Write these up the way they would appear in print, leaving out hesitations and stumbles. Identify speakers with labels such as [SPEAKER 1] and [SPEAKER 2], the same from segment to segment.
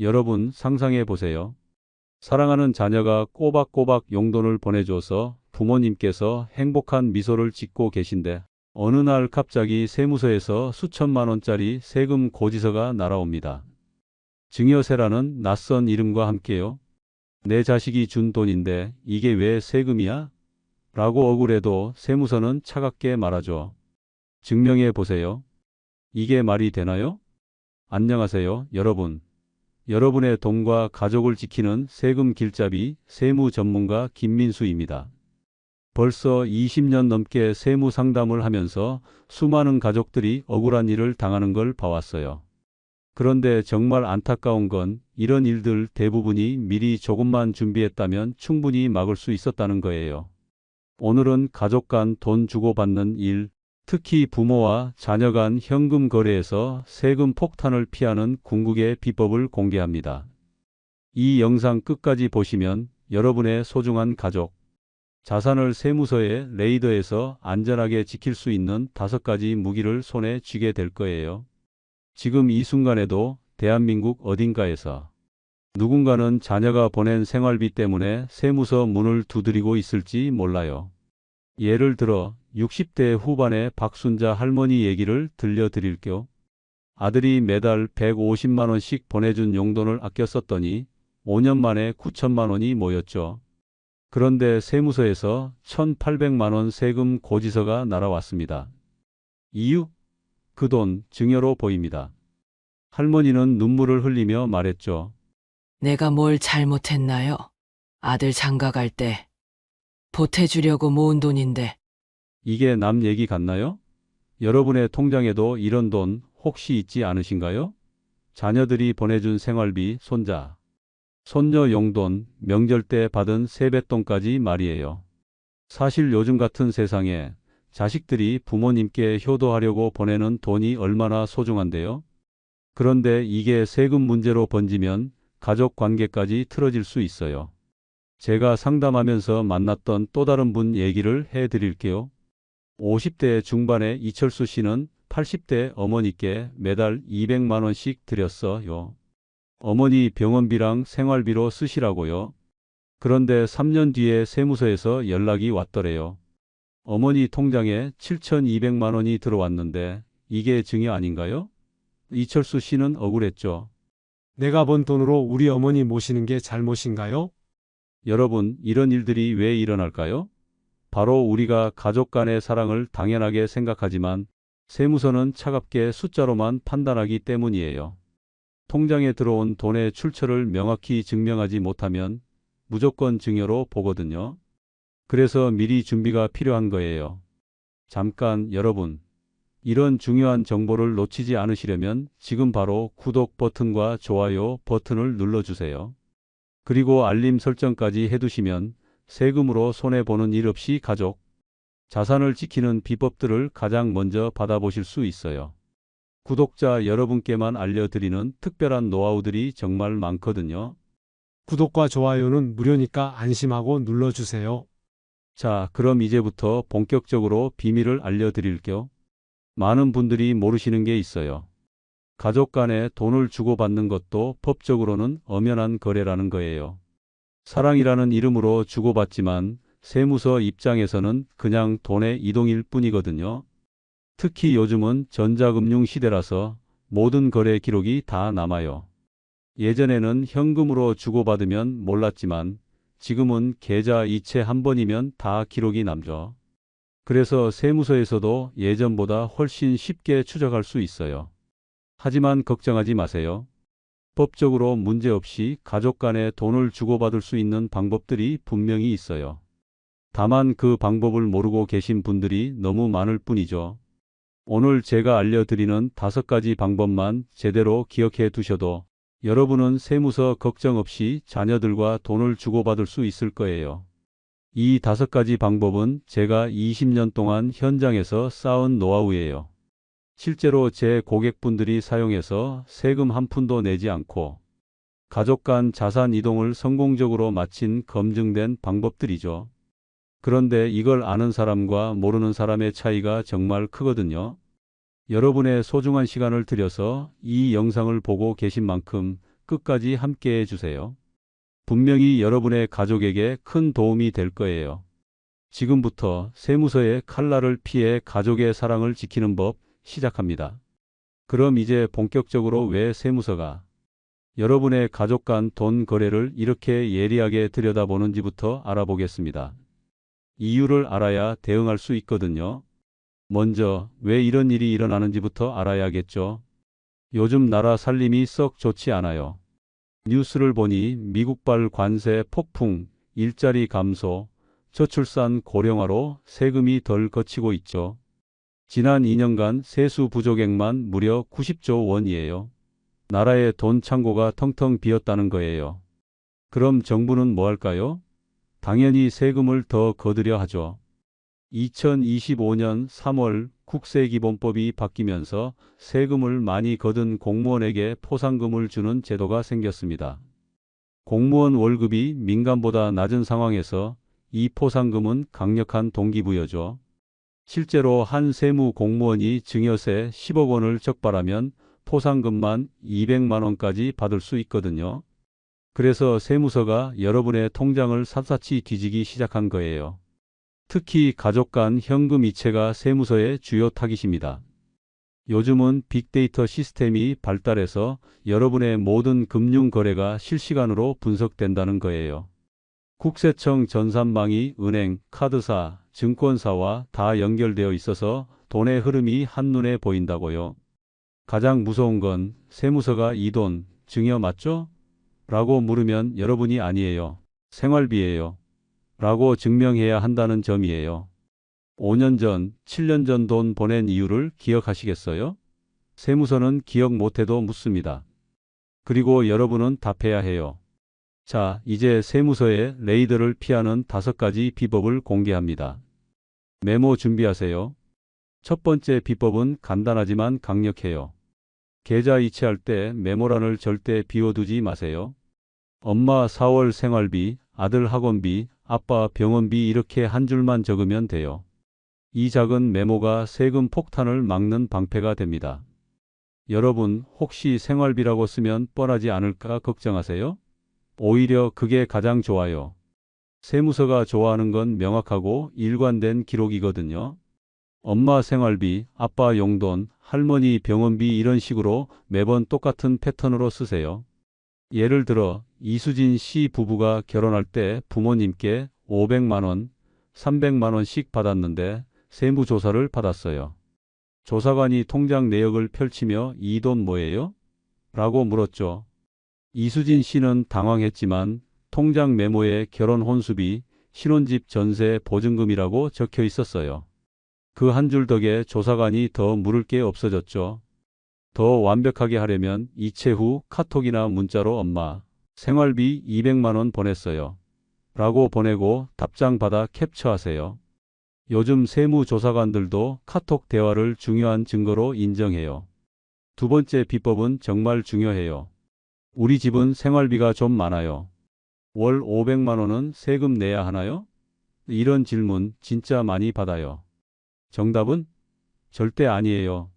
[SPEAKER 1] 여러분 상상해 보세요. 사랑하는 자녀가 꼬박꼬박 용돈을 보내줘서 부모님께서 행복한 미소를 짓고 계신데 어느 날 갑자기 세무서에서 수천만 원짜리 세금 고지서가 날아옵니다. 증여세라는 낯선 이름과 함께요. 내 자식이 준 돈인데 이게 왜 세금이야? 라고 억울해도 세무서는 차갑게 말하죠. 증명해 보세요. 이게 말이 되나요? 안녕하세요, 여러분. 여러분의 돈과 가족을 지키는 세금 길잡이 세무 전문가 김민수입니다. 벌써 20년 넘게 세무 상담을 하면서 수많은 가족들이 억울한 일을 당하는 걸 봐왔어요. 그런데 정말 안타까운 건 이런 일들 대부분이 미리 조금만 준비했다면 충분히 막을 수 있었다는 거예요. 오늘은 가족 간 돈 주고받는 일, 특히 부모와 자녀 간 현금 거래에서 세금 폭탄을 피하는 궁극의 비법을 공개합니다. 이 영상 끝까지 보시면 여러분의 소중한 가족, 자산을 세무서의 레이더에서 안전하게 지킬 수 있는 5가지 무기를 손에 쥐게 될 거예요. 지금 이 순간에도 대한민국 어딘가에서 누군가는 자녀가 보낸 생활비 때문에 세무서 문을 두드리고 있을지 몰라요. 예를 들어 60대 후반의 박순자 할머니 얘기를 들려드릴게요. 아들이 매달 150만 원씩 보내준 용돈을 아껴 썼더니 5년 만에 9천만 원이 모였죠. 그런데 세무서에서 1,800만 원 세금 고지서가 날아왔습니다. 이유? 그 돈 증여로 보입니다. 할머니는 눈물을 흘리며 말했죠.
[SPEAKER 2] 내가 뭘 잘못했나요? 아들 장가 갈 때 보태주려고 모은 돈인데.
[SPEAKER 1] 이게 남 얘기 같나요? 여러분의 통장에도 이런 돈 혹시 있지 않으신가요? 자녀들이 보내준 생활비, 손자, 손녀 용돈, 명절 때 받은 세뱃돈까지 말이에요. 사실 요즘 같은 세상에 자식들이 부모님께 효도하려고 보내는 돈이 얼마나 소중한데요? 그런데 이게 세금 문제로 번지면 가족 관계까지 틀어질 수 있어요. 제가 상담하면서 만났던 또 다른 분 얘기를 해드릴게요. 50대 중반의 이철수 씨는 80대 어머니께 매달 200만 원씩 드렸어요. 어머니 병원비랑 생활비로 쓰시라고요. 그런데 3년 뒤에 세무서에서 연락이 왔더래요. 어머니 통장에 7,200만 원이 들어왔는데 이게 증여 아닌가요? 이철수 씨는 억울했죠.
[SPEAKER 3] 내가 번 돈으로 우리 어머니 모시는 게 잘못인가요?
[SPEAKER 1] 여러분, 이런 일들이 왜 일어날까요? 바로 우리가 가족 간의 사랑을 당연하게 생각하지만 세무서는 차갑게 숫자로만 판단하기 때문이에요. 통장에 들어온 돈의 출처를 명확히 증명하지 못하면 무조건 증여로 보거든요. 그래서 미리 준비가 필요한 거예요. 잠깐 여러분, 이런 중요한 정보를 놓치지 않으시려면 지금 바로 구독 버튼과 좋아요 버튼을 눌러주세요. 그리고 알림 설정까지 해두시면 세금으로 손해보는 일 없이 가족, 자산을 지키는 비법들을 가장 먼저 받아보실 수 있어요. 구독자 여러분께만 알려드리는 특별한 노하우들이 정말 많거든요.
[SPEAKER 3] 구독과 좋아요는 무료니까 안심하고 눌러주세요.
[SPEAKER 1] 자, 그럼 이제부터 본격적으로 비밀을 알려드릴게요. 많은 분들이 모르시는 게 있어요. 가족 간에 돈을 주고받는 것도 법적으로는 엄연한 거래라는 거예요. 사랑이라는 이름으로 주고받지만 세무서 입장에서는 그냥 돈의 이동일 뿐이거든요. 특히 요즘은 전자금융 시대라서 모든 거래 기록이 다 남아요. 예전에는 현금으로 주고받으면 몰랐지만 지금은 계좌 이체 한 번이면 다 기록이 남죠. 그래서 세무서에서도 예전보다 훨씬 쉽게 추적할 수 있어요. 하지만 걱정하지 마세요. 법적으로 문제없이 가족 간에 돈을 주고받을 수 있는 방법들이 분명히 있어요. 다만 그 방법을 모르고 계신 분들이 너무 많을 뿐이죠. 오늘 제가 알려드리는 5가지 방법만 제대로 기억해 두셔도 여러분은 세무서 걱정 없이 자녀들과 돈을 주고받을 수 있을 거예요. 이 5가지 방법은 제가 20년 동안 현장에서 쌓은 노하우예요. 실제로 제 고객분들이 사용해서 세금 한 푼도 내지 않고 가족 간 자산 이동을 성공적으로 마친 검증된 방법들이죠. 그런데 이걸 아는 사람과 모르는 사람의 차이가 정말 크거든요. 여러분의 소중한 시간을 들여서 이 영상을 보고 계신 만큼 끝까지 함께 해주세요. 분명히 여러분의 가족에게 큰 도움이 될 거예요. 지금부터 세무서의 칼날을 피해 가족의 사랑을 지키는 법 시작합니다. 그럼 이제 본격적으로 왜 세무서가 여러분의 가족 간 돈 거래를 이렇게 예리하게 들여다보는지부터 알아보겠습니다. 이유를 알아야 대응할 수 있거든요. 먼저 왜 이런 일이 일어나는지부터 알아야겠죠. 요즘 나라 살림이 썩 좋지 않아요. 뉴스를 보니 미국발 관세 폭풍, 일자리 감소, 저출산 고령화로 세금이 덜 거치고 있죠. 지난 2년간 세수 부족액만 무려 90조 원이에요. 나라의 돈 창고가 텅텅 비었다는 거예요. 그럼 정부는 뭐 할까요? 당연히 세금을 더 거두려 하죠. 2025년 3월 국세기본법이 바뀌면서 세금을 많이 거둔 공무원에게 포상금을 주는 제도가 생겼습니다. 공무원 월급이 민간보다 낮은 상황에서 이 포상금은 강력한 동기부여죠. 실제로 한 세무 공무원이 증여세 10억 원을 적발하면 포상금만 200만 원까지 받을 수 있거든요. 그래서 세무서가 여러분의 통장을 샅샅이 뒤지기 시작한 거예요. 특히 가족 간 현금 이체가 세무서의 주요 타깃입니다. 요즘은 빅데이터 시스템이 발달해서 여러분의 모든 금융 거래가 실시간으로 분석된다는 거예요. 국세청 전산망이 은행, 카드사, 증권사와 다 연결되어 있어서 돈의 흐름이 한눈에 보인다고요. 가장 무서운 건 세무서가 이 돈 증여 맞죠? 라고 물으면 여러분이 아니에요. 생활비예요. 라고 증명해야 한다는 점이에요. 5년 전, 7년 전 돈 보낸 이유를 기억하시겠어요? 세무서는 기억 못해도 묻습니다. 그리고 여러분은 답해야 해요. 자, 이제 세무서의 레이더를 피하는 5가지 비법을 공개합니다. 메모 준비하세요. 첫 번째 비법은 간단하지만 강력해요. 계좌 이체할 때 메모란을 절대 비워두지 마세요. 엄마 4월 생활비, 아들 학원비, 아빠 병원비 이렇게 한 줄만 적으면 돼요. 이 작은 메모가 세금 폭탄을 막는 방패가 됩니다. 여러분, 혹시 생활비라고 쓰면 뻔하지 않을까 걱정하세요? 오히려 그게 가장 좋아요. 세무서가 좋아하는 건 명확하고 일관된 기록이거든요. 엄마 생활비, 아빠 용돈, 할머니 병원비 이런 식으로 매번 똑같은 패턴으로 쓰세요. 예를 들어 이수진 씨 부부가 결혼할 때 부모님께 500만 원, 300만 원씩 받았는데 세무조사를 받았어요. 조사관이 통장 내역을 펼치며 이 돈 뭐예요? 라고 물었죠. 이수진 씨는 당황했지만 통장 메모에 결혼 혼수비, 신혼집 전세 보증금이라고 적혀 있었어요. 그 한 줄 덕에 조사관이 더 물을 게 없어졌죠. 더 완벽하게 하려면 이체 후 카톡이나 문자로 엄마, 생활비 200만 원 보냈어요. 라고 보내고 답장 받아 캡처하세요. 요즘 세무조사관들도 카톡 대화를 중요한 증거로 인정해요. 두 번째 비법은 정말 중요해요. 우리 집은 생활비가 좀 많아요. 월 500만 원은 세금 내야 하나요? 이런 질문 진짜 많이 받아요. 정답은 절대 아니에요.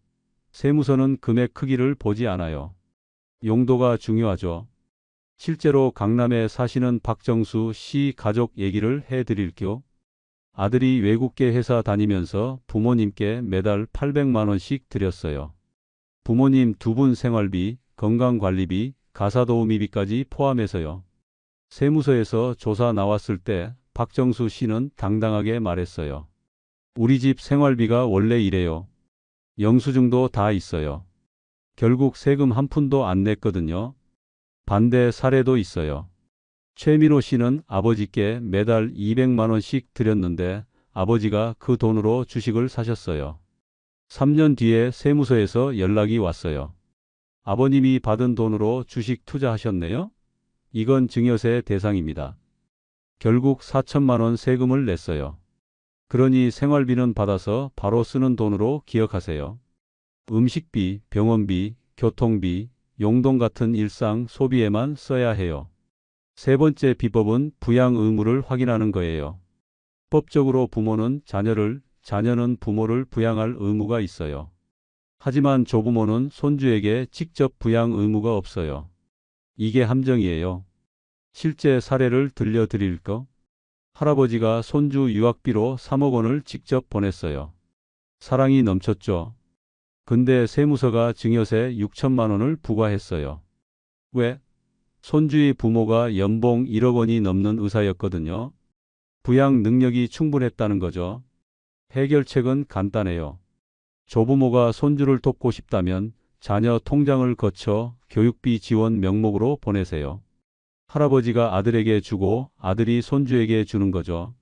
[SPEAKER 1] 세무서는 금액 크기를 보지 않아요. 용도가 중요하죠. 실제로 강남에 사시는 박정수 씨 가족 얘기를 해드릴게요. 아들이 외국계 회사 다니면서 부모님께 매달 800만 원씩 드렸어요. 부모님 두 분 생활비, 건강관리비, 가사도우미비까지 포함해서요. 세무서에서 조사 나왔을 때 박정수 씨는 당당하게 말했어요. 우리 집 생활비가 원래 이래요. 영수증도 다 있어요. 결국 세금 한 푼도 안 냈거든요. 반대 사례도 있어요. 최민호 씨는 아버지께 매달 200만 원씩 드렸는데 아버지가 그 돈으로 주식을 사셨어요. 3년 뒤에 세무서에서 연락이 왔어요. 아버님이 받은 돈으로 주식 투자하셨네요? 이건 증여세 대상입니다. 결국 4천만 원 세금을 냈어요. 그러니 생활비는 받아서 바로 쓰는 돈으로 기억하세요. 음식비, 병원비, 교통비, 용돈 같은 일상 소비에만 써야 해요. 세 번째 비법은 부양 의무를 확인하는 거예요. 법적으로 부모는 자녀를, 자녀는 부모를 부양할 의무가 있어요. 하지만 조부모는 손주에게 직접 부양 의무가 없어요. 이게 함정이에요. 실제 사례를 들려드릴까? 할아버지가 손주 유학비로 3억 원을 직접 보냈어요. 사랑이 넘쳤죠. 근데 세무서가 증여세 6천만 원을 부과했어요. 왜? 손주의 부모가 연봉 1억 원이 넘는 의사였거든요. 부양 능력이 충분했다는 거죠. 해결책은 간단해요. 조부모가 손주를 돕고 싶다면 자녀 통장을 거쳐 교육비 지원 명목으로 보내세요. 할아버지가 아들에게 주고 아들이 손주에게 주는 거죠.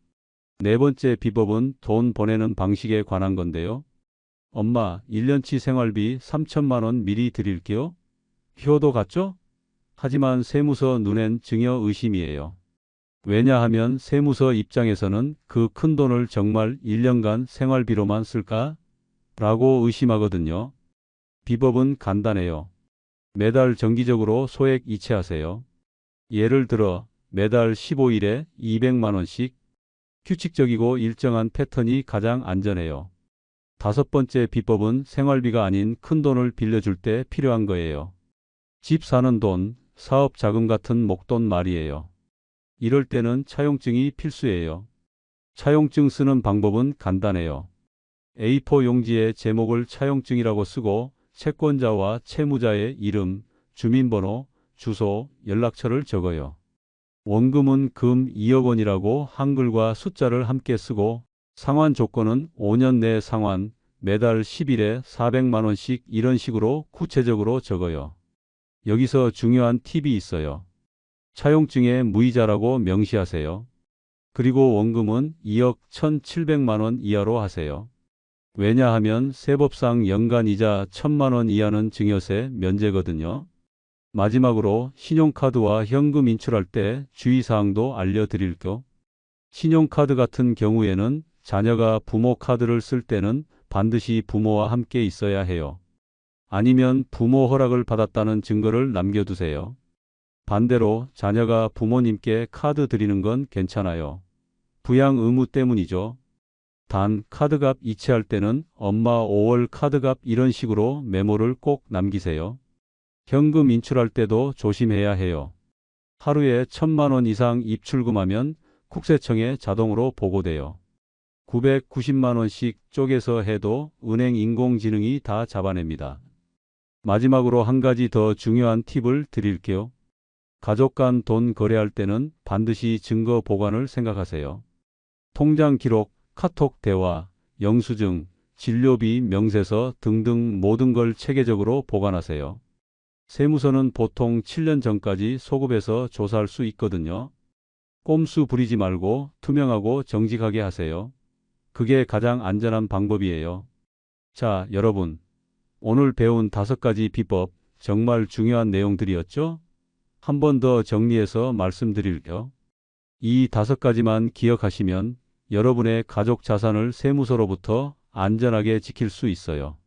[SPEAKER 1] 네 번째 비법은 돈 보내는 방식에 관한 건데요. 엄마, 1년치 생활비 3천만 원 미리 드릴게요. 효도 같죠? 하지만 세무서 눈엔 증여 의심이에요. 왜냐하면 세무서 입장에서는 그 큰 돈을 정말 1년간 생활비로만 쓸까? 라고 의심하거든요. 비법은 간단해요. 매달 정기적으로 소액 이체하세요. 예를 들어 매달 15일에 200만 원씩. 규칙적이고 일정한 패턴이 가장 안전해요. 다섯 번째 비법은 생활비가 아닌 큰 돈을 빌려줄 때 필요한 거예요. 집 사는 돈, 사업 자금 같은 목돈 말이에요. 이럴 때는 차용증이 필수예요. 차용증 쓰는 방법은 간단해요. A4 용지에 제목을 차용증이라고 쓰고 채권자와 채무자의 이름, 주민번호, 주소, 연락처를 적어요. 원금은 금 2억 원이라고 한글과 숫자를 함께 쓰고 상환 조건은 5년 내 상환, 매달 10일에 400만 원씩 이런 식으로 구체적으로 적어요. 여기서 중요한 팁이 있어요. 차용증에 무이자라고 명시하세요. 그리고 원금은 2억 1,700만 원 이하로 하세요. 왜냐하면 세법상 연간 이자 1,000만 원 이하는 증여세 면제거든요. 마지막으로 신용카드와 현금 인출할 때 주의사항도 알려드릴게요. 신용카드 같은 경우에는 자녀가 부모 카드를 쓸 때는 반드시 부모와 함께 있어야 해요. 아니면 부모 허락을 받았다는 증거를 남겨두세요. 반대로 자녀가 부모님께 카드 드리는 건 괜찮아요. 부양 의무 때문이죠. 단 카드값 이체할 때는 엄마 5월 카드값 이런 식으로 메모를 꼭 남기세요. 현금 인출할 때도 조심해야 해요. 하루에 1,000만 원 이상 입출금하면 국세청에 자동으로 보고돼요. 990만 원씩 쪼개서 해도 은행 인공지능이 다 잡아냅니다. 마지막으로 한 가지 더 중요한 팁을 드릴게요. 가족 간 돈 거래할 때는 반드시 증거 보관을 생각하세요. 통장 기록, 카톡 대화, 영수증, 진료비, 명세서 등등 모든 걸 체계적으로 보관하세요. 세무서는 보통 7년 전까지 소급해서 조사할 수 있거든요. 꼼수 부리지 말고 투명하고 정직하게 하세요. 그게 가장 안전한 방법이에요. 자, 여러분. 오늘 배운 5가지 비법, 정말 중요한 내용들이었죠? 한 번 더 정리해서 말씀드릴게요. 이 5가지만 기억하시면 여러분의 가족 자산을 세무서로부터 안전하게 지킬 수 있어요.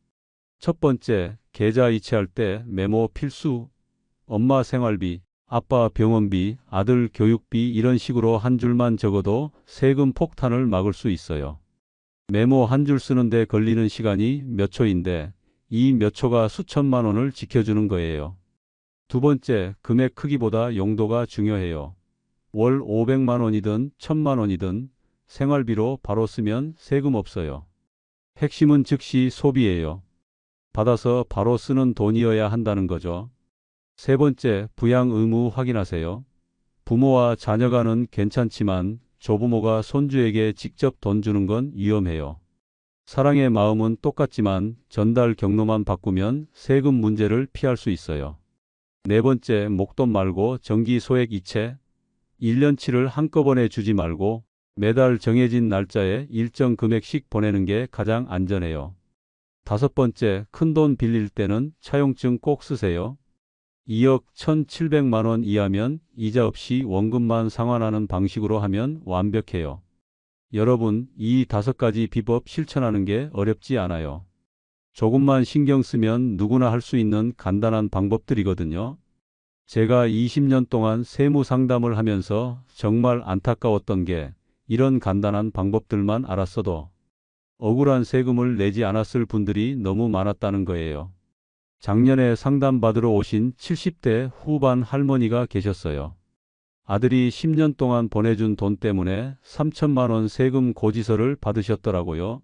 [SPEAKER 1] 첫 번째, 계좌 이체할 때 메모 필수. 엄마 생활비, 아빠 병원비, 아들 교육비 이런 식으로 한 줄만 적어도 세금 폭탄을 막을 수 있어요. 메모 한 줄 쓰는데 걸리는 시간이 몇 초인데 이 몇 초가 수천만 원을 지켜주는 거예요. 두 번째, 금액 크기보다 용도가 중요해요. 월 500만 원이든 1,000만 원이든 생활비로 바로 쓰면 세금 없어요. 핵심은 즉시 소비예요. 받아서 바로 쓰는 돈이어야 한다는 거죠. 세 번째, 부양 의무 확인하세요. 부모와 자녀 간은 괜찮지만 조부모가 손주에게 직접 돈 주는 건 위험해요. 사랑의 마음은 똑같지만 전달 경로만 바꾸면 세금 문제를 피할 수 있어요. 네 번째, 목돈 말고 정기 소액 이체. 1년치를 한꺼번에 주지 말고 매달 정해진 날짜에 일정 금액씩 보내는 게 가장 안전해요. 다섯 번째, 큰돈 빌릴 때는 차용증 꼭 쓰세요. 2억 1,700만 원 이하면 이자 없이 원금만 상환하는 방식으로 하면 완벽해요. 여러분, 이 5가지 비법 실천하는 게 어렵지 않아요. 조금만 신경 쓰면 누구나 할 수 있는 간단한 방법들이거든요. 제가 20년 동안 세무 상담을 하면서 정말 안타까웠던 게 이런 간단한 방법들만 알았어도 억울한 세금을 내지 않았을 분들이 너무 많았다는 거예요. 작년에 상담받으러 오신 70대 후반 할머니가 계셨어요. 아들이 10년 동안 보내준 돈 때문에 3천만 원 세금 고지서를 받으셨더라고요.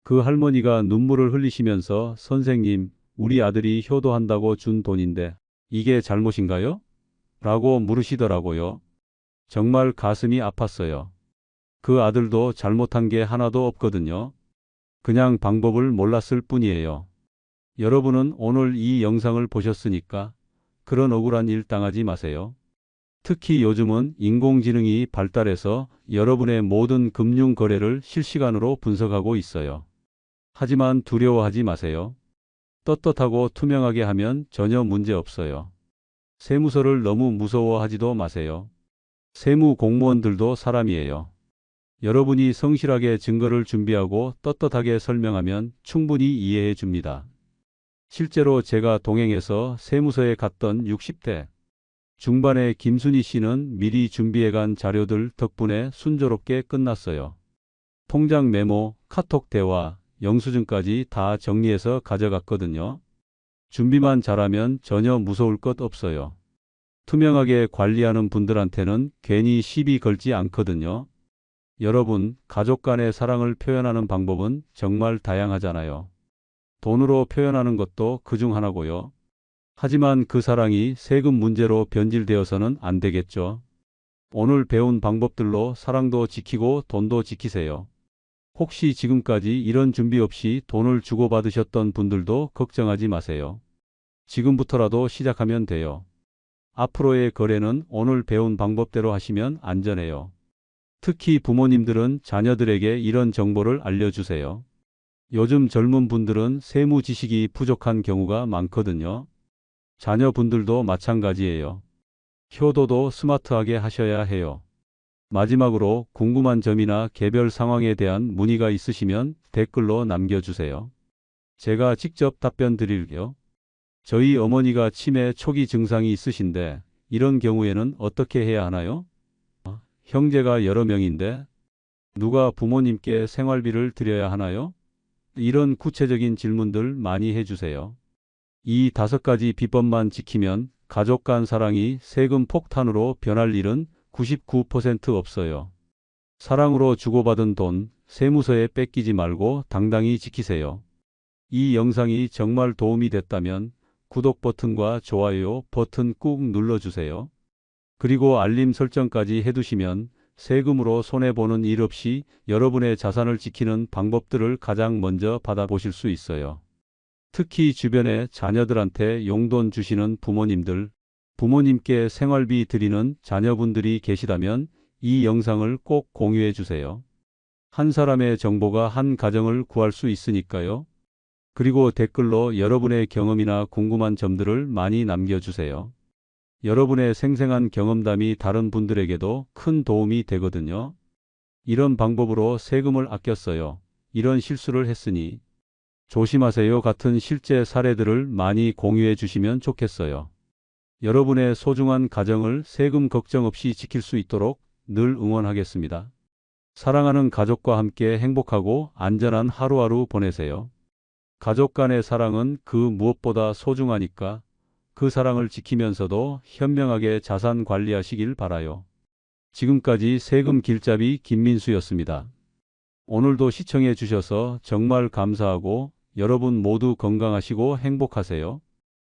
[SPEAKER 1] 그 할머니가 눈물을 흘리시면서 선생님, 우리 아들이 효도한다고 준 돈인데 이게 잘못인가요? 라고 물으시더라고요. 정말 가슴이 아팠어요. 그 아들도 잘못한 게 하나도 없거든요. 그냥 방법을 몰랐을 뿐이에요. 여러분은 오늘 이 영상을 보셨으니까 그런 억울한 일 당하지 마세요. 특히 요즘은 인공지능이 발달해서 여러분의 모든 금융 거래를 실시간으로 분석하고 있어요. 하지만 두려워하지 마세요. 떳떳하고 투명하게 하면 전혀 문제 없어요. 세무서를 너무 무서워하지도 마세요. 세무 공무원들도 사람이에요. 여러분이 성실하게 증거를 준비하고 떳떳하게 설명하면 충분히 이해해 줍니다. 실제로 제가 동행해서 세무서에 갔던 60대 중반의 김순희 씨는 미리 준비해간 자료들 덕분에 순조롭게 끝났어요. 통장 메모, 카톡 대화, 영수증까지 다 정리해서 가져갔거든요. 준비만 잘하면 전혀 무서울 것 없어요. 투명하게 관리하는 분들한테는 괜히 시비 걸지 않거든요. 여러분, 가족 간의 사랑을 표현하는 방법은 정말 다양하잖아요. 돈으로 표현하는 것도 그중 하나고요. 하지만 그 사랑이 세금 문제로 변질되어서는 안 되겠죠. 오늘 배운 방법들로 사랑도 지키고 돈도 지키세요. 혹시 지금까지 이런 준비 없이 돈을 주고받으셨던 분들도 걱정하지 마세요. 지금부터라도 시작하면 돼요. 앞으로의 거래는 오늘 배운 방법대로 하시면 안전해요. 특히 부모님들은 자녀들에게 이런 정보를 알려주세요. 요즘 젊은 분들은 세무 지식이 부족한 경우가 많거든요. 자녀분들도 마찬가지예요. 효도도 스마트하게 하셔야 해요. 마지막으로 궁금한 점이나 개별 상황에 대한 문의가 있으시면 댓글로 남겨주세요. 제가 직접 답변 드릴게요. 저희 어머니가 치매 초기 증상이 있으신데 이런 경우에는 어떻게 해야 하나요? 형제가 여러 명인데 누가 부모님께 생활비를 드려야 하나요? 이런 구체적인 질문들 많이 해주세요. 이 5가지 비법만 지키면 가족 간 사랑이 세금 폭탄으로 변할 일은 99% 없어요. 사랑으로 주고받은 돈, 세무서에 뺏기지 말고 당당히 지키세요. 이 영상이 정말 도움이 됐다면 구독 버튼과 좋아요 버튼 꾹 눌러주세요. 그리고 알림 설정까지 해두시면 세금으로 손해보는 일 없이 여러분의 자산을 지키는 방법들을 가장 먼저 받아보실 수 있어요. 특히 주변에 자녀들한테 용돈 주시는 부모님들, 부모님께 생활비 드리는 자녀분들이 계시다면 이 영상을 꼭 공유해 주세요. 한 사람의 정보가 한 가정을 구할 수 있으니까요. 그리고 댓글로 여러분의 경험이나 궁금한 점들을 많이 남겨주세요. 여러분의 생생한 경험담이 다른 분들에게도 큰 도움이 되거든요. 이런 방법으로 세금을 아꼈어요. 이런 실수를 했으니 조심하세요 같은 실제 사례들을 많이 공유해 주시면 좋겠어요. 여러분의 소중한 가정을 세금 걱정 없이 지킬 수 있도록 늘 응원하겠습니다. 사랑하는 가족과 함께 행복하고 안전한 하루하루 보내세요. 가족 간의 사랑은 그 무엇보다 소중하니까 그 사랑을 지키면서도 현명하게 자산 관리하시길 바라요. 지금까지 세금 길잡이 김민수였습니다. 오늘도 시청해 주셔서 정말 감사하고 여러분 모두 건강하시고 행복하세요.